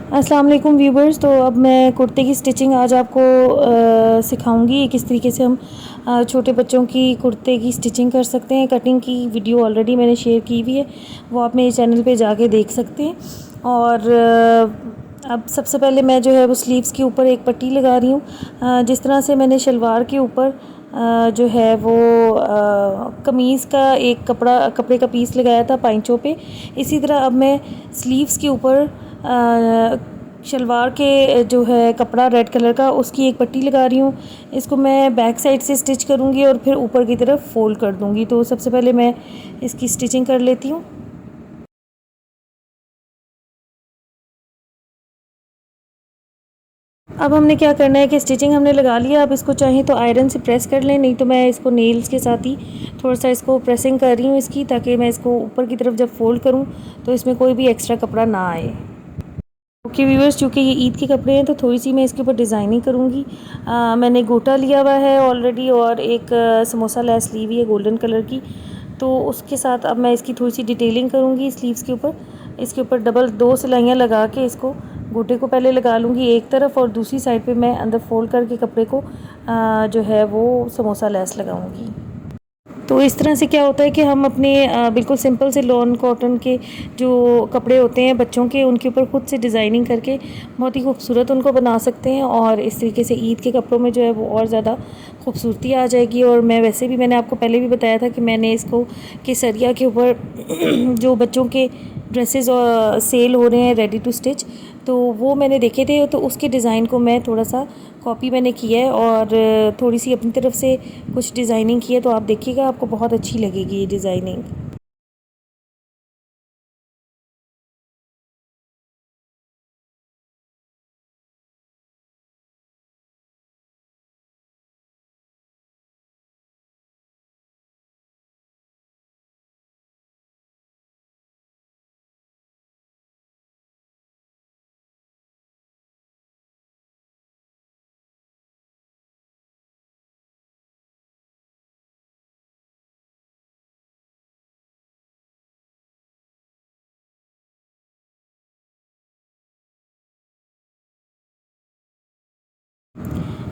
अस्सलाम वालेकुम व्यूवर्स। तो अब मैं कुर्ते की स्टिचिंग आज आपको सिखाऊंगी किस तरीके से हम छोटे बच्चों की कुर्ते की स्टिचिंग कर सकते हैं। कटिंग की वीडियो ऑलरेडी मैंने शेयर की हुई है, वो आप मेरे चैनल पे जाके देख सकते हैं। और अब सबसे पहले मैं जो है वो स्लीव्स के ऊपर एक पट्टी लगा रही हूँ। जिस तरह से मैंने शलवार के ऊपर जो है वो कमीज़ का एक कपड़े का पीस लगाया था पाइंचों पे, इसी तरह अब मैं स्लीव्स के ऊपर शलवार के जो है कपड़ा रेड कलर का, उसकी एक पट्टी लगा रही हूँ। इसको मैं बैक साइड से स्टिच करूँगी और फिर ऊपर की तरफ फोल्ड कर दूँगी। तो सबसे पहले मैं इसकी स्टिचिंग कर लेती हूँ। अब हमने क्या करना है कि स्टिचिंग हमने लगा लिया। अब इसको चाहें तो आयरन से प्रेस कर लें, नहीं तो मैं इसको नेल्स के साथ ही थोड़ा सा इसको प्रेसिंग कर रही हूँ इसकी, ताकि मैं इसको ऊपर की तरफ जब फोल्ड करूँ तो इसमें कोई भी एक्स्ट्रा कपड़ा ना आए। ओके व्यूअर्स, चूँकि ये ईद के कपड़े हैं तो थोड़ी सी मैं इसके ऊपर डिज़ाइनिंग करूँगी। मैंने गोटा लिया हुआ है ऑलरेडी और एक समोसा लेस ली हुई है गोल्डन कलर की। तो उसके साथ अब मैं इसकी थोड़ी सी डिटेलिंग करूँगी स्लीव्स के ऊपर। इसके ऊपर डबल 2 सिलाइयाँ लगा के इसको गोटे को पहले लगा लूँगी एक तरफ, और दूसरी साइड पे मैं अंदर फोल्ड करके कपड़े को जो है वो समोसा लेस लगाऊँगी। तो इस तरह से क्या होता है कि हम अपने बिल्कुल सिंपल से लॉन कॉटन के जो कपड़े होते हैं बच्चों के, उनके ऊपर खुद से डिज़ाइनिंग करके बहुत ही खूबसूरत उनको बना सकते हैं। और इस तरीके से ईद के कपड़ों में जो है वो और ज़्यादा खूबसूरती आ जाएगी। और मैं वैसे भी मैंने आपको पहले भी बताया था कि मैंने इसको केसरिया के ऊपर जो बच्चों के ड्रेसेस सेल हो रहे हैं रेडी टू स्टिच, तो वो मैंने देखे थे, तो उसके डिज़ाइन को मैं थोड़ा सा कॉपी मैंने किया है और थोड़ी सी अपनी तरफ से कुछ डिज़ाइनिंग की है। तो आप देखिएगा, आपको बहुत अच्छी लगेगी ये डिज़ाइनिंग।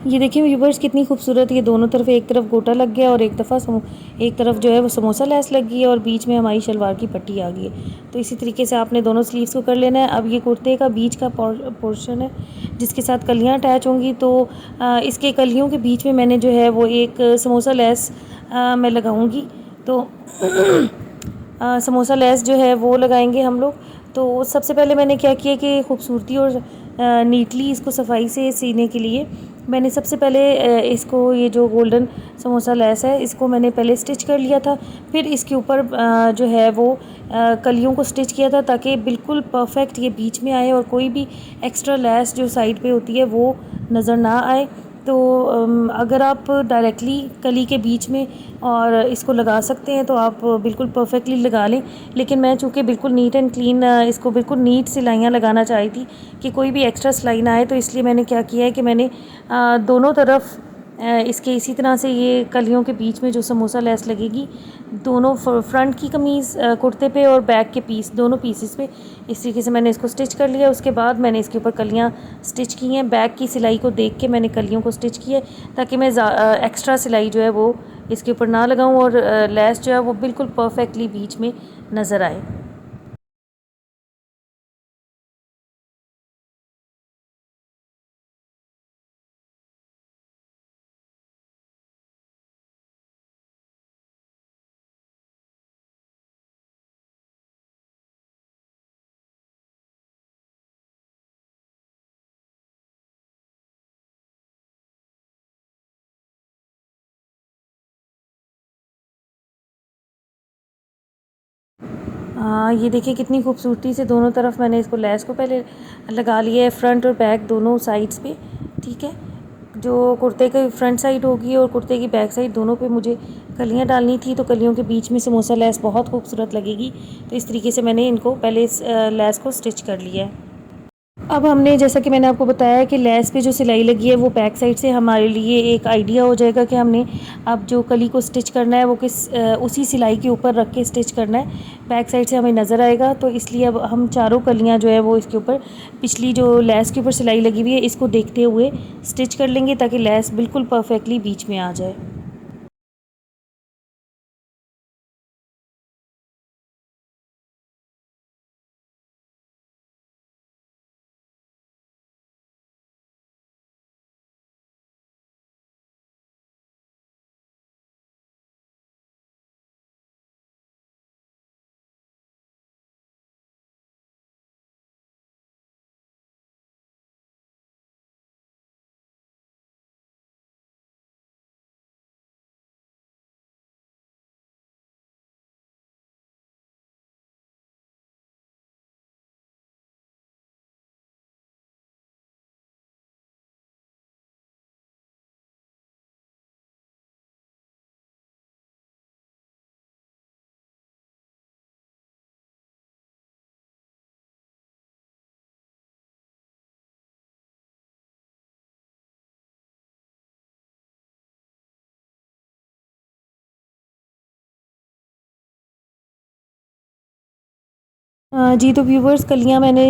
ये देखिए व्यूवर्स, कितनी खूबसूरत, ये दोनों तरफ, एक तरफ गोटा लग गया और एक तरफ जो है वो समोसा लेस लग गई है और बीच में हमारी शलवार की पट्टी आ गई है। तो इसी तरीके से आपने दोनों स्लीव्स को कर लेना है। अब ये कुर्ते का बीच का पोर्शन है जिसके साथ कलियाँ अटैच होंगी, तो इसके कलियों के बीच में मैंने जो है वो एक समोसा लेस मैं लगाऊँगी। तो समोसा लेस जो है वो लगाएंगे हम लोग। तो सबसे पहले मैंने क्या किया कि खूबसूरती और नीटली इसको सफाई से सीने के लिए मैंने सबसे पहले इसको, ये जो गोल्डन समोसा लेस है, इसको मैंने पहले स्टिच कर लिया था। फिर इसके ऊपर जो है वो कलियों को स्टिच किया था ताकि बिल्कुल परफेक्ट ये बीच में आए और कोई भी एक्स्ट्रा लेस जो साइड पे होती है वो नज़र ना आए। तो अगर आप डायरेक्टली कली के बीच में और इसको लगा सकते हैं तो आप बिल्कुल परफेक्टली लगा लें। लेकिन मैं चूँकि बिल्कुल नीट एंड क्लीन इसको बिल्कुल नीट सिलाइयाँ लगाना चाही थी कि कोई भी एक्स्ट्रा सिलाई ना आए, तो इसलिए मैंने क्या किया है कि मैंने दोनों तरफ इसके इसी तरह से ये कलियों के बीच में जो समोसा लेस लगेगी, दोनों फ्रंट की कमीज़ कुर्ते पे और बैक के पीस, दोनों पीसेस पे इस तरीके से मैंने इसको स्टिच कर लिया। उसके बाद मैंने इसके ऊपर कलियाँ स्टिच की हैं। बैक की सिलाई को देख के मैंने कलियों को स्टिच किया ताकि मैं एक्स्ट्रा सिलाई जो है वो इसके ऊपर ना लगाऊं और लेस जो है वो बिल्कुल परफेक्टली बीच में नज़र आए। ये देखिए कितनी खूबसूरती से दोनों तरफ मैंने इसको लेस को पहले लगा लिया है, फ्रंट और बैक दोनों साइड्स पे। ठीक है, जो कुर्ते की फ्रंट साइड होगी और कुर्ते की बैक साइड दोनों पे मुझे कलियां डालनी थी, तो कलियों के बीच में समोसा लेस बहुत खूबसूरत लगेगी। तो इस तरीके से मैंने इनको पहले इस लेस को स्टिच कर लिया है। अब हमने, जैसा कि मैंने आपको बताया कि लेस पे जो सिलाई लगी है वो बैक साइड से हमारे लिए एक आइडिया हो जाएगा कि हमने अब जो कली को स्टिच करना है वो उसी सिलाई के ऊपर रख के स्टिच करना है। बैक साइड से हमें नज़र आएगा, तो इसलिए अब हम चारों कलियां जो है वो इसके ऊपर पिछली जो लेस के ऊपर सिलाई लगी हुई है इसको देखते हुए स्टिच कर लेंगे ताकि लेस बिल्कुल परफेक्टली बीच में आ जाए। जी, तो व्यूवर्स, कलियाँ मैंने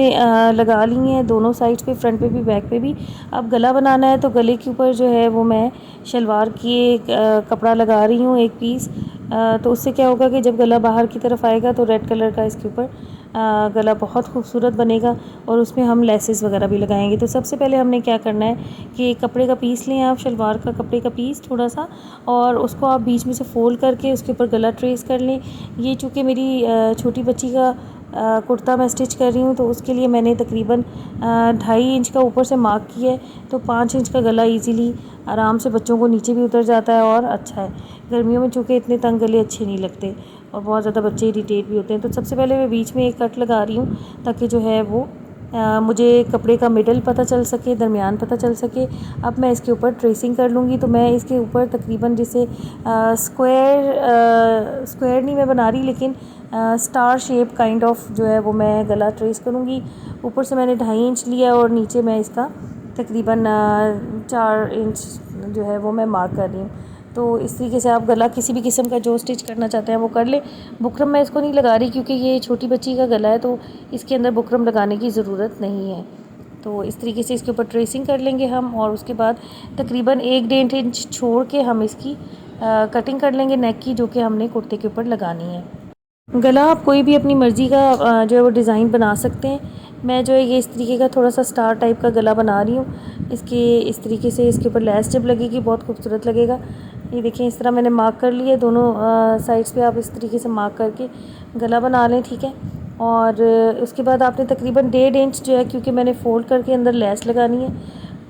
लगा ली हैं दोनों साइड्स पे, फ्रंट पे भी बैक पे भी। अब गला बनाना है, तो गले के ऊपर जो है वो मैं शलवार की एक कपड़ा लगा रही हूँ, एक पीस। तो उससे क्या होगा कि जब गला बाहर की तरफ आएगा तो रेड कलर का इसके ऊपर गला बहुत खूबसूरत बनेगा, और उसमें हम लेसेस वगैरह भी लगाएंगे। तो सबसे पहले हमने क्या करना है कि एक कपड़े का पीस लें आप, शलवार का कपड़े का पीस थोड़ा सा, और उसको आप बीच में से फोल्ड करके उसके ऊपर गला ट्रेस कर लें। ये चूँकि मेरी छोटी बच्ची का कुर्ता मैं स्टिच कर रही हूँ, तो उसके लिए मैंने तकरीबन 2.5 इंच का ऊपर से मार्क किया है। तो 5 इंच का गला इजीली आराम से बच्चों को नीचे भी उतर जाता है और अच्छा है। गर्मियों में चूँकि इतने तंग गले अच्छे नहीं लगते और बहुत ज़्यादा बच्चे इरिटेट भी होते हैं। तो सबसे पहले मैं बीच में एक कट लगा रही हूँ ताकि जो है वो मुझे कपड़े का मिडल पता चल सके, दरमियान पता चल सके। अब मैं इसके ऊपर ट्रेसिंग कर लूँगी। तो मैं इसके ऊपर तकरीबन जैसे स्क्वायर नहीं मैं बना रही, लेकिन स्टार शेप काइंड ऑफ जो है वो मैं गला ट्रेस करूँगी। ऊपर से मैंने 2.5 इंच लिया और नीचे मैं इसका तकरीबन 4 इंच जो है वो मैं मार्क कर रही हूँ। तो इस तरीके से आप गला किसी भी किस्म का जो स्टिच करना चाहते हैं वो कर लें। बुकरम मैं इसको नहीं लगा रही क्योंकि ये छोटी बच्ची का गला है, तो इसके अंदर बुकरम लगाने की ज़रूरत नहीं है। तो इस तरीके से इसके ऊपर ट्रेसिंग कर लेंगे हम, और उसके बाद तकरीबन 1-1.5 इंच छोड़ के हम इसकी कटिंग कर लेंगे नेक की, जो कि हमने कुर्ते के ऊपर लगानी है। गला आप कोई भी अपनी मर्ज़ी का जो है वो डिज़ाइन बना सकते हैं। मैं जो है ये इस तरीके का थोड़ा सा स्टार टाइप का गला बना रही हूँ। इसके इस तरीके से इसके ऊपर लेस जब लगेगी बहुत खूबसूरत लगेगा। ये देखिए, इस तरह मैंने मार्क कर लिया दोनों साइड्स पे। आप इस तरीके से मार्क करके गला बना लें, ठीक है। और उसके बाद आपने तकरीबन 1.5 इंच जो है, क्योंकि मैंने फ़ोल्ड करके अंदर लेस लगानी है,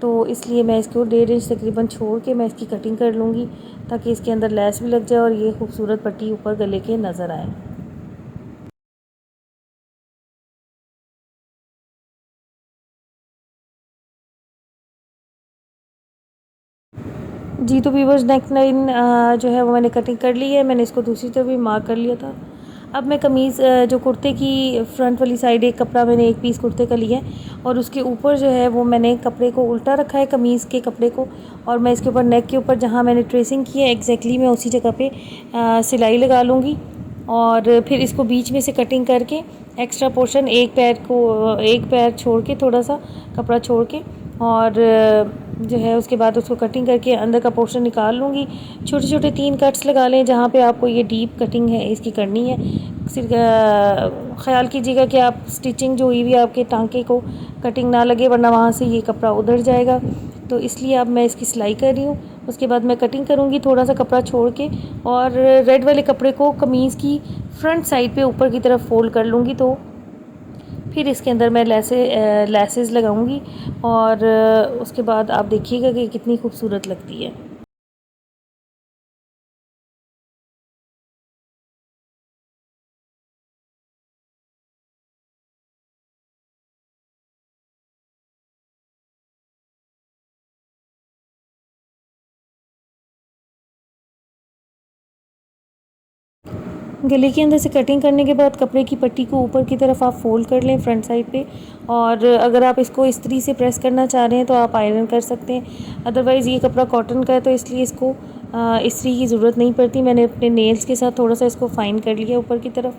तो इसलिए मैं इसको 1.5 इंच तकरीबन छोड़ के मैं इसकी कटिंग कर लूँगी ताकि इसके अंदर लेस भी लग जाए और ये खूबसूरत पट्टी ऊपर गले के नज़र आए। जी, तो वीवर्स, नेक लाइन जो है वो मैंने कटिंग कर ली है। मैंने इसको दूसरी तरफ भी मार्क कर लिया था। अब मैं कमीज़ जो कुर्ते की फ्रंट वाली साइड एक कपड़ा मैंने एक पीस कुर्ते का लिया है और उसके ऊपर जो है वो मैंने कपड़े को उल्टा रखा है, कमीज़ के कपड़े को, और मैं इसके ऊपर नेक के ऊपर जहाँ मैंने ट्रेसिंग की है एग्जैक्टली मैं उसी जगह पे सिलाई लगा लूँगी। और फिर इसको बीच में से कटिंग करके एक्स्ट्रा पोर्शन एक पैर छोड़ के, थोड़ा सा कपड़ा छोड़ के, और जो है उसके बाद उसको कटिंग करके अंदर का पोर्शन निकाल लूँगी। छोटे छोटे 3 कट्स लगा लें जहाँ पे आपको ये डीप कटिंग है इसकी करनी है। सिर्फ ख़्याल कीजिएगा कि आप स्टिचिंग जो हुई हुई आपके टांके को कटिंग ना लगे, वरना वहाँ से ये कपड़ा उधर जाएगा। तो इसलिए अब मैं इसकी सिलाई कर रही हूँ। उसके बाद मैं कटिंग करूँगी थोड़ा सा कपड़ा छोड़ के, और रेड वाले कपड़े को कमीज़ की फ्रंट साइड पे ऊपर की तरफ फोल्ड कर लूँगी। तो फिर इसके अंदर मैं लेसेस लगाऊंगी, और उसके बाद आप देखिएगा कि कितनी खूबसूरत लगती है। गले के अंदर से कटिंग करने के बाद कपड़े की पट्टी को ऊपर की तरफ आप फ़ोल्ड कर लें फ्रंट साइड पे, और अगर आप इसको इस्त्री से प्रेस करना चाह रहे हैं तो आप आयरन कर सकते हैं। अदरवाइज़ ये कपड़ा कॉटन का है तो इसलिए इसको इस्त्री की ज़रूरत नहीं पड़ती। मैंने अपने नेल्स के साथ थोड़ा सा इसको फ़ाइन कर लिया ऊपर की तरफ,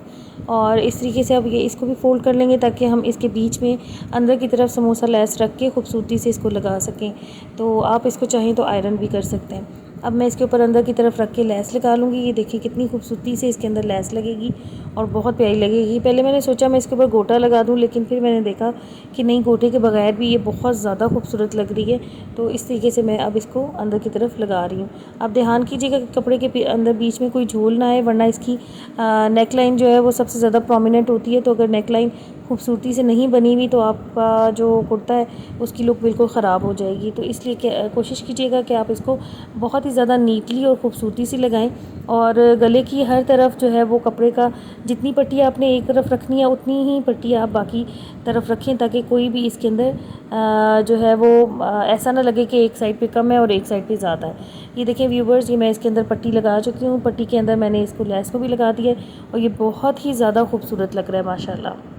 और इस तरीके से अब ये इसको भी फ़ोल्ड कर लेंगे ताकि हम इसके बीच में अंदर की तरफ समोसा लेस रख के खूबसूरती से इसको लगा सकें। तो आप इसको चाहें तो आयरन भी कर सकते हैं। अब मैं इसके ऊपर अंदर की तरफ रख के लेस लगा लूँगी। ये देखिए कितनी खूबसूरती से इसके अंदर लेस लगेगी और बहुत प्यारी लगेगी। पहले मैंने सोचा मैं इसके ऊपर गोटा लगा दूँ, लेकिन फिर मैंने देखा कि नहीं, गोटे के बगैर भी ये बहुत ज़्यादा खूबसूरत लग रही है। तो इस तरीके से मैं अब इसको अंदर की तरफ लगा रही हूँ। अब ध्यान कीजिएगा कि कपड़े के अंदर बीच में कोई झोल ना आए, वरना इसकी नेक लाइन जो है वो सबसे ज़्यादा प्रोमिनेंट होती है। तो अगर नेक लाइन खूबसूरती से नहीं बनी हुई तो आपका जो कुर्ता है उसकी लुक बिल्कुल ख़राब हो जाएगी। तो इसलिए कोशिश कीजिएगा कि आप इसको बहुत ही ज़्यादा नीटली और ख़ूबसूरती से लगाएं, और गले की हर तरफ जो है वो कपड़े का जितनी पट्टी आपने एक तरफ रखनी है उतनी ही पट्टी आप बाकी तरफ रखें, ताकि कोई भी इसके अंदर जो है वो ऐसा ना लगे कि एक साइड पे कम है और एक साइड पे ज़्यादा है। ये देखें व्यूवर्स, ये मैं इसके अंदर पट्टी लगा चुकी हूँ। पट्टी के अंदर मैंने इसको लेस को भी लगा दिया है और ये बहुत ही ज़्यादा खूबसूरत लग रहा है माशाल्लाह।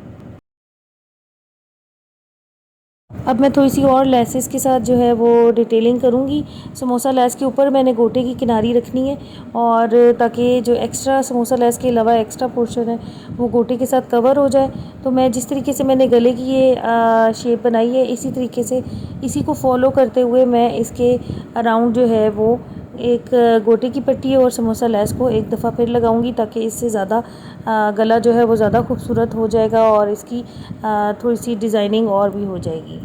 अब मैं थोड़ी सी और लेसेस के साथ जो है वो डिटेलिंग करूँगी। समोसा लेस के ऊपर मैंने गोटे की किनारी रखनी है, और ताकि जो एक्स्ट्रा समोसा लेस के अलावा एक्स्ट्रा पोर्शन है वो गोटे के साथ कवर हो जाए। तो मैं जिस तरीके से मैंने गले की ये शेप बनाई है, इसी तरीके से इसी को फॉलो करते हुए मैं इसके अराउंड जो है वो एक गोटे की पट्टी और समोसा लेस को एक दफ़ा फिर लगाऊंगी, ताकि इससे ज़्यादा गला जो है वो ज़्यादा खूबसूरत हो जाएगा और इसकी थोड़ी सी डिज़ाइनिंग और भी हो जाएगी।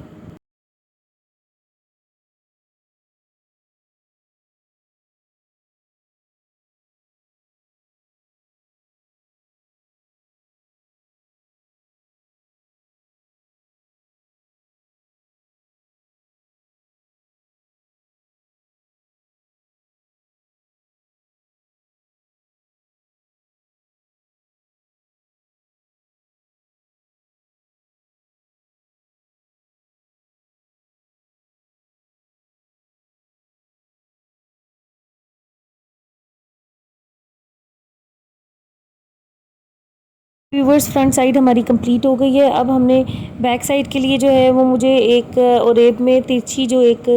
व्यूवर्स, फ्रंट साइड हमारी कंप्लीट हो गई है। अब हमने बैक साइड के लिए जो है वो मुझे एक ओरेब में तिरछी जो एक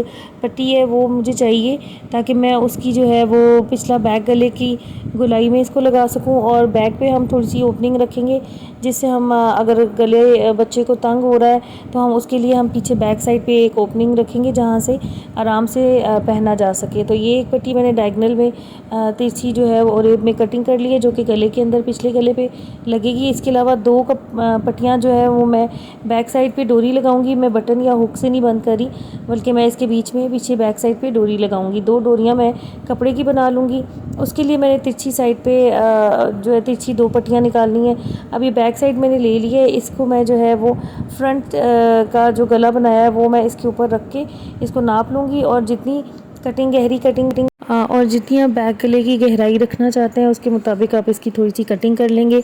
पट्टी है वो मुझे चाहिए, ताकि मैं उसकी जो है वो पिछला बैक गले की गोलाई में इसको लगा सकूं, और बैक पे हम थोड़ी सी ओपनिंग रखेंगे, जिससे हम अगर गले बच्चे को तंग हो रहा है तो हम उसके लिए हम पीछे बैक साइड पे एक ओपनिंग रखेंगे जहाँ से आराम से पहना जा सके। तो ये एक पट्टी मैंने डायगनल में तिरछी जो है वो ओरेब में कटिंग कर ली है, जो कि गले के अंदर पिछले गले पे लगेगी। इसके अलावा दो पट्टियाँ जो है वो मैं बैक साइड पे डोरी लगाऊंगी। मैं बटन या हुक से नहीं बंद करी, बल्कि मैं इसके बीच में पीछे बैक साइड पे डोरी लगाऊंगी। दो डोरियाँ मैं कपड़े की बना लूँगी। उसके लिए मैंने तिरछी साइड पे जो है तिरछी दो पट्टियाँ निकालनी है। अब ये बैक साइड मैंने ले ली है, इसको मैं जो है वो फ्रंट का जो गला बनाया है वो मैं इसके ऊपर रख के इसको नाप लूँगी, और जितनी कटिंग गहरी कटिंग और जितनी आप बैक गले की गहराई रखना चाहते हैं उसके मुताबिक आप इसकी थोड़ी सी कटिंग कर लेंगे।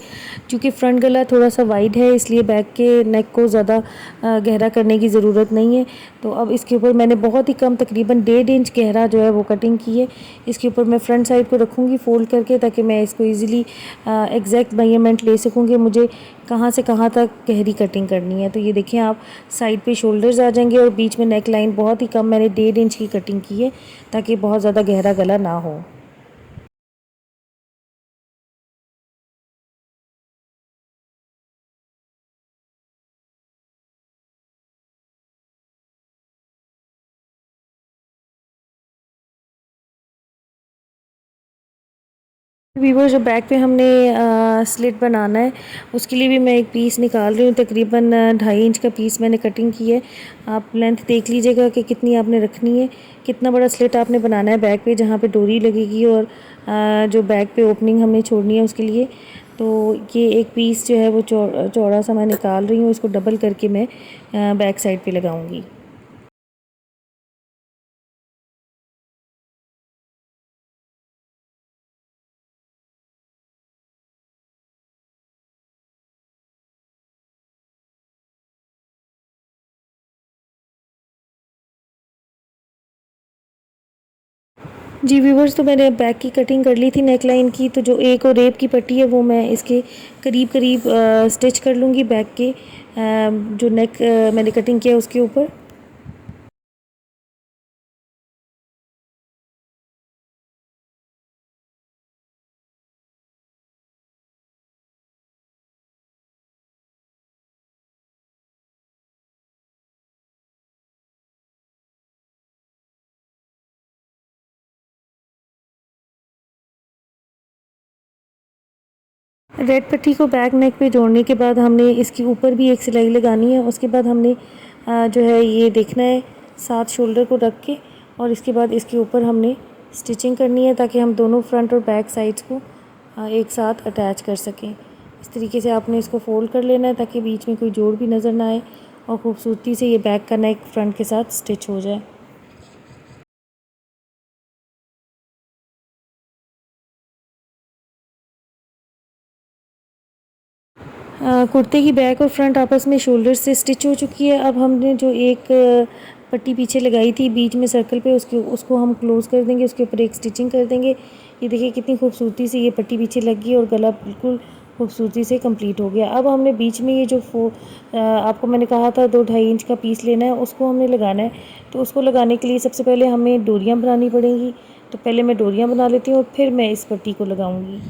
क्योंकि फ्रंट गला थोड़ा सा वाइड है, इसलिए बैक के नेक को ज़्यादा गहरा करने की ज़रूरत नहीं है। तो अब इसके ऊपर मैंने बहुत ही कम, तकरीबन 1.5 इंच गहरा जो है वो कटिंग की है। इसके ऊपर मैं फ्रंट साइड को रखूँगी फ़ोल्ड करके, ताकि मैं इसको ईज़िली एग्जैक्ट मेजरमेंट ले सकूँ कि मुझे कहाँ से कहाँ तक गहरी कटिंग करनी है। तो ये देखें आप, साइड पे शोल्डर्स आ जाएंगे और बीच में नेक लाइन बहुत ही कम, मैंने 1.5 इंच की कटिंग की है ताकि बहुत ज़्यादा गहरा गला ना हो। वीवर जो बैक पे हमने स्लिट बनाना है उसके लिए भी मैं एक पीस निकाल रही हूँ। तकरीबन 2.5 इंच का पीस मैंने कटिंग की है। आप लेंथ देख लीजिएगा कि कितनी आपने रखनी है, कितना बड़ा स्लिट आपने बनाना है बैक पे जहाँ पे डोरी लगेगी, और जो बैक पे ओपनिंग हमने छोड़नी है उसके लिए। तो ये एक पीस जो है वो चौड़ा सा मैं निकाल रही हूँ, इसको डबल करके मैं बैक साइड पे लगाऊंगी। जी व्यूवर्स, तो मैंने बैक की कटिंग कर ली थी नेक लाइन की। तो जो एक और रेप की पट्टी है वो मैं इसके करीब करीब स्टिच कर लूँगी बैक के जो नेक मैंने कटिंग किया उसके ऊपर। रेड पट्टी को बैक नेक पे जोड़ने के बाद हमने इसके ऊपर भी एक सिलाई लगानी है। उसके बाद हमने जो है ये देखना है साथ शोल्डर को रख के, और इसके बाद इसके ऊपर हमने स्टिचिंग करनी है ताकि हम दोनों फ्रंट और बैक साइड्स को एक साथ अटैच कर सकें। इस तरीके से आपने इसको फोल्ड कर लेना है ताकि बीच में कोई जोड़ भी नज़र ना आए और ख़ूबसूरती से ये बैक का नेक फ्रंट के साथ स्टिच हो जाए। कुर्ते की बैक और फ्रंट आपस में शोल्डर से स्टिच हो चुकी है। अब हमने जो एक पट्टी पीछे लगाई थी बीच में सर्कल पे, उसको हम क्लोज़ कर देंगे, उसके ऊपर एक स्टिचिंग कर देंगे। ये देखिए कितनी खूबसूरती से ये पट्टी पीछे लग गई और गला बिल्कुल खूबसूरती से कंप्लीट हो गया। अब हमने बीच में ये जो आपको मैंने कहा था 2-2.5 इंच का पीस लेना है, उसको हमने लगाना है। तो उसको लगाने के लिए सबसे पहले हमें डोरियाँ बनानी पड़ेंगी। तो पहले मैं डोरियाँ बना लेती हूँ और फिर मैं इस पट्टी को लगाऊँगी।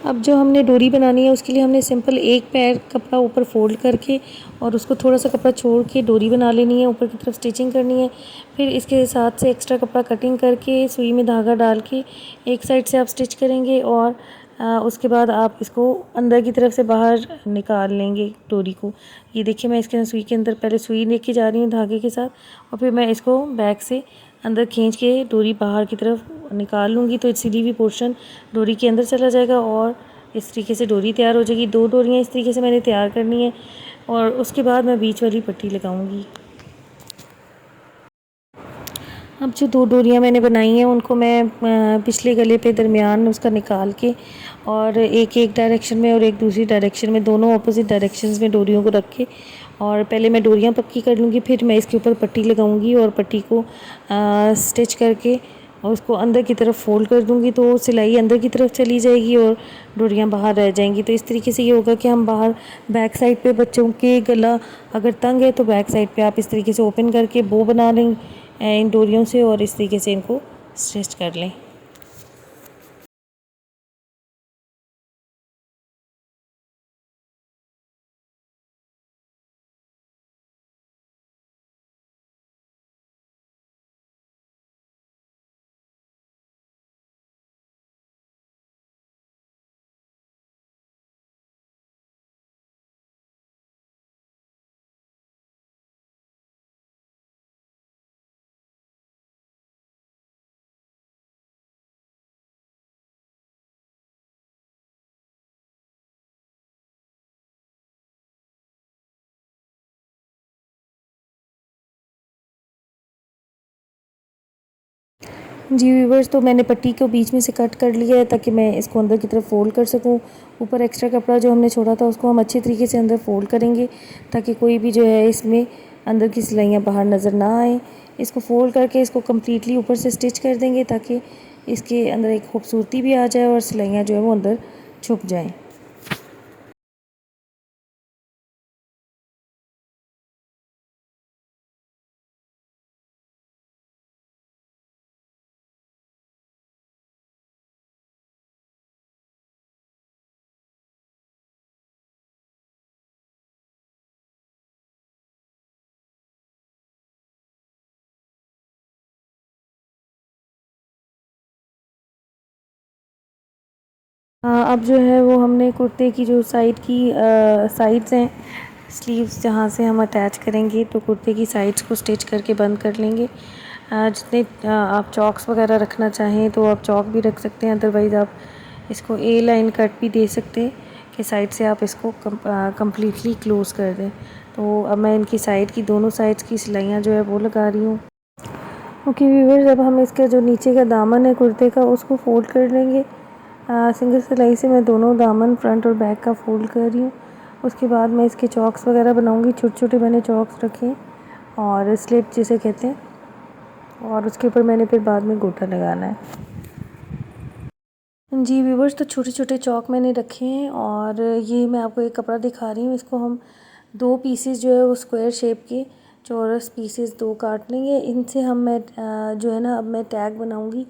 अब जो हमने डोरी बनानी है उसके लिए हमने सिंपल एक पैर कपड़ा ऊपर फोल्ड करके और उसको थोड़ा सा कपड़ा छोड़ के डोरी बना लेनी है, ऊपर की तरफ स्टिचिंग करनी है। फिर इसके साथ से एक्स्ट्रा कपड़ा कटिंग करके सुई में धागा डाल के एक साइड से आप स्टिच करेंगे और उसके बाद आप इसको अंदर की तरफ से बाहर निकाल लेंगे डोरी को। ये देखिए मैं इसके अंदर सुई के अंदर पहले सुई लेके जा रही हूँ धागे के साथ, और फिर मैं इसको बैक से अंदर खींच के डोरी बाहर की तरफ निकाल लूँगी। तो सिली हुई पोर्शन डोरी के अंदर चला जाएगा और इस तरीके से डोरी तैयार हो जाएगी। 2 डोरियाँ इस तरीके से मैंने तैयार करनी है और उसके बाद मैं बीच वाली पट्टी लगाऊंगी। अब जो 2 डोरियाँ मैंने बनाई हैं उनको मैं पिछले गले पे दरमियान उसका निकाल के और एक डायरेक्शन में और एक दूसरी डायरेक्शन में, दोनों अपोजिट डायरेक्शंस में डोरियों को रख के और पहले मैं डोरियाँ पक्की कर लूँगी, फिर मैं इसके ऊपर पट्टी लगाऊंगी और पट्टी को स्टिच करके और उसको अंदर की तरफ फोल्ड कर दूंगी। तो सिलाई अंदर की तरफ चली जाएगी और डोरियाँ बाहर रह जाएंगी। तो इस तरीके से ये होगा कि हम बाहर बैक साइड पे बच्चों के गला अगर तंग है तो बैक साइड पे आप इस तरीके से ओपन करके बो बना लें इन डोरियों से और इस तरीके से इनको स्टिच कर लें। जी व्यूवर्स, तो मैंने पट्टी को बीच में से कट कर लिया है ताकि मैं इसको अंदर की तरफ फ़ोल्ड कर सकूं। ऊपर एक्स्ट्रा कपड़ा जो हमने छोड़ा था उसको हम अच्छे तरीके से अंदर फ़ोल्ड करेंगे ताकि कोई भी जो है इसमें अंदर की सिलाइयाँ बाहर नज़र ना आए। इसको फ़ोल्ड करके इसको कम्प्लीटली ऊपर से स्टिच कर देंगे ताकि इसके अंदर एक खूबसूरती भी आ जाए और सिलाइयाँ जो है वो अंदर छुप जाएँ। अब जो है वो हमने कुर्ते की जो साइड की साइड्स हैं, स्लीव्स जहाँ से हम अटैच करेंगे, तो कुर्ते की साइड्स को स्टिच करके बंद कर लेंगे। जितने आप चॉक्स वगैरह रखना चाहें तो आप चॉक भी रख सकते हैं, अदरवाइज़ आप इसको ए लाइन कट भी दे सकते हैं कि साइड से आप इसको कम्प्लीटली क्लोज़ कर दें। तो अब मैं इनकी साइड की दोनों साइड्स की सिलाइयाँ जो है वो लगा रही हूँ। ओके व्यूवर्स, अब हम इसका जो नीचे का दामन है कुर्ते का उसको फोल्ड कर लेंगे। सिंगल सिलाई से मैं दोनों दामन फ्रंट और बैक का फोल्ड कर रही हूँ। उसके बाद मैं इसके चॉक्स वगैरह बनाऊँगी। छोटे छोटे मैंने चॉक्स रखे और स्लिट जिसे कहते हैं, और उसके ऊपर मैंने फिर बाद में गोटा लगाना है। जी व्यूवर्स, तो छोटे छोटे चौक मैंने रखे हैं और ये मैं आपको एक कपड़ा दिखा रही हूँ। इसको हम 2 पीसेस जो है वो स्क्वायर शेप के चौरस पीसेस 2 काट लेंगे। इनसे मैं जो है ना, अब मैं टैग बनाऊँगी।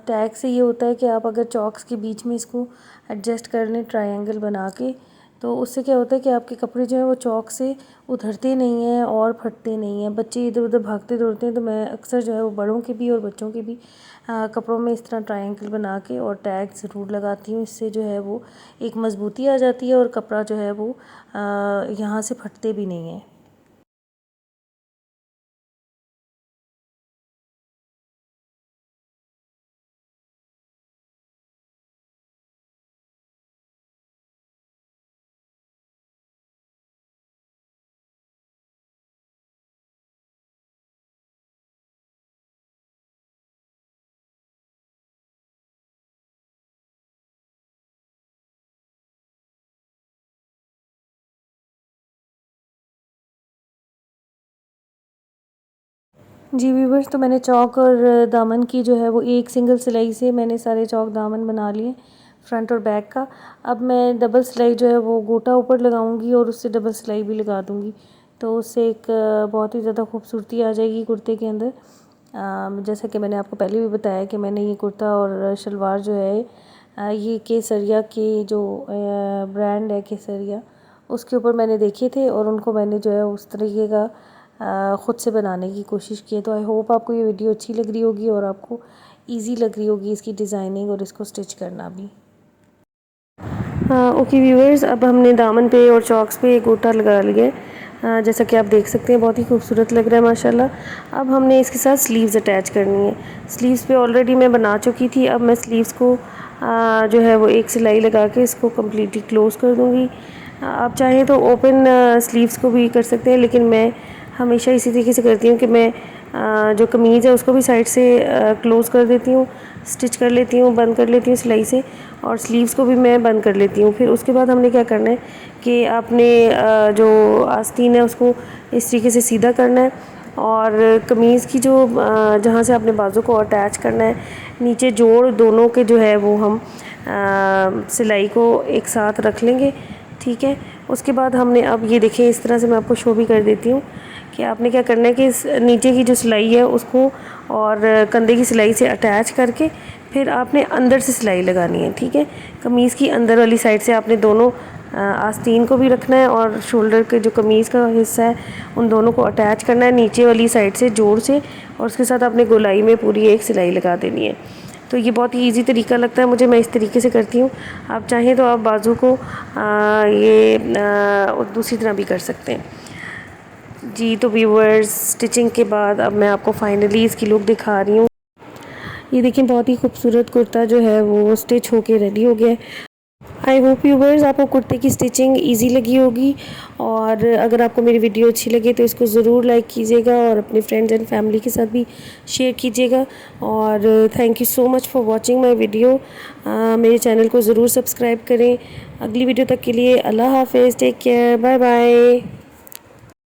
टैग से ये होता है कि आप अगर चौक्स के बीच में इसको एडजस्ट कर लें ट्रायंगल बना के, तो उससे क्या होता है कि आपके कपड़े जो हैं वो चौक से उधरते नहीं हैं और फटते नहीं हैं। बच्चे इधर उधर भागते दौड़ते हैं, तो मैं अक्सर जो है वो बड़ों के भी और बच्चों के भी कपड़ों में इस तरह ट्रायंगल बना के और टैग ज़रूर लगाती हूँ। इससे जो है वो एक मज़बूती आ जाती है और कपड़ा जो है वो यहाँ से फटते भी नहीं है। जी व्यूवर्स, तो मैंने चौक और दामन की जो है वो एक सिंगल सिलाई से मैंने सारे चौक दामन बना लिए, फ्रंट और बैक का। अब मैं डबल सिलाई जो है वो गोटा ऊपर लगाऊंगी और उससे डबल सिलाई भी लगा दूंगी, तो उससे एक बहुत ही ज़्यादा खूबसूरती आ जाएगी कुर्ते के अंदर। जैसा कि मैंने आपको पहले भी बताया कि मैंने ये कुर्ता और शलवार जो है ये केसरिया के जो ब्रांड है केसरिया, उसके ऊपर मैंने देखे थे और उनको मैंने जो है उस तरीके का ख़ुद से बनाने की कोशिश की है। तो आई होप आपको ये वीडियो अच्छी लग रही होगी और आपको इजी लग रही होगी इसकी डिज़ाइनिंग और इसको स्टिच करना भी। ओके व्यूअर्स, अब हमने दामन पे और चॉक्स पे गोटा लगा लिया है। जैसा कि आप देख सकते हैं बहुत ही खूबसूरत लग रहा है माशाल्लाह। अब हमने इसके साथ स्लीव्स अटैच करनी है। स्लीव्स पे ऑलरेडी मैं बना चुकी थी। अब मैं स्लीव्स को जो है वो एक सिलाई लगा के इसको कम्प्लीटली क्लोज़ कर दूँगी। आप चाहें तो ओपन स्लीव्स को भी कर सकते हैं, लेकिन मैं हमेशा इसी तरीके से करती हूँ कि मैं जो कमीज़ है उसको भी साइड से क्लोज़ कर देती हूँ, स्टिच कर लेती हूँ, बंद कर लेती हूँ सिलाई से, और स्लीव्स को भी मैं बंद कर लेती हूँ। फिर उसके बाद हमने क्या करना है कि आपने जो आस्तीन है उसको इस तरीके से सीधा करना है और कमीज़ की जो जहाँ से आपने बाजू को अटैच करना है, नीचे जोड़ दोनों के जो है वो हम सिलाई को एक साथ रख लेंगे। ठीक है, उसके बाद हमने अब ये देखें, इस तरह से मैं आपको शो भी कर देती हूँ कि आपने क्या करना है कि इस नीचे की जो सिलाई है उसको और कंधे की सिलाई से अटैच करके फिर आपने अंदर से सिलाई लगानी है। ठीक है, कमीज़ की अंदर वाली साइड से आपने दोनों आस्तीन को भी रखना है और शोल्डर के जो कमीज़ का हिस्सा है उन दोनों को अटैच करना है नीचे वाली साइड से जोड़ से, और उसके साथ आपने गोलाई में पूरी एक सिलाई लगा देनी है। तो ये बहुत ही इजी तरीका लगता है मुझे, मैं इस तरीके से करती हूँ। आप चाहें तो आप बाजू को दूसरी तरह भी कर सकते हैं। जी तो व्यूअर्स, स्टिचिंग के बाद अब मैं आपको फाइनली इसकी लुक दिखा रही हूँ। ये देखिए बहुत ही खूबसूरत कुर्ता जो है वो स्टिच होके रेडी हो गया है। आई होप व्यूवर्स आपको कुर्ते की स्टिचिंग इजी लगी होगी, और अगर आपको मेरी वीडियो अच्छी लगे तो इसको ज़रूर लाइक कीजिएगा और अपने फ्रेंड्स एंड फैमिली के साथ भी शेयर कीजिएगा। और thank you so much for watching my video. मेरे चैनल को ज़रूर सब्सक्राइब करें। अगली वीडियो तक के लिए अल्लाह हाफिज़, टेक केयर, बाय बाय।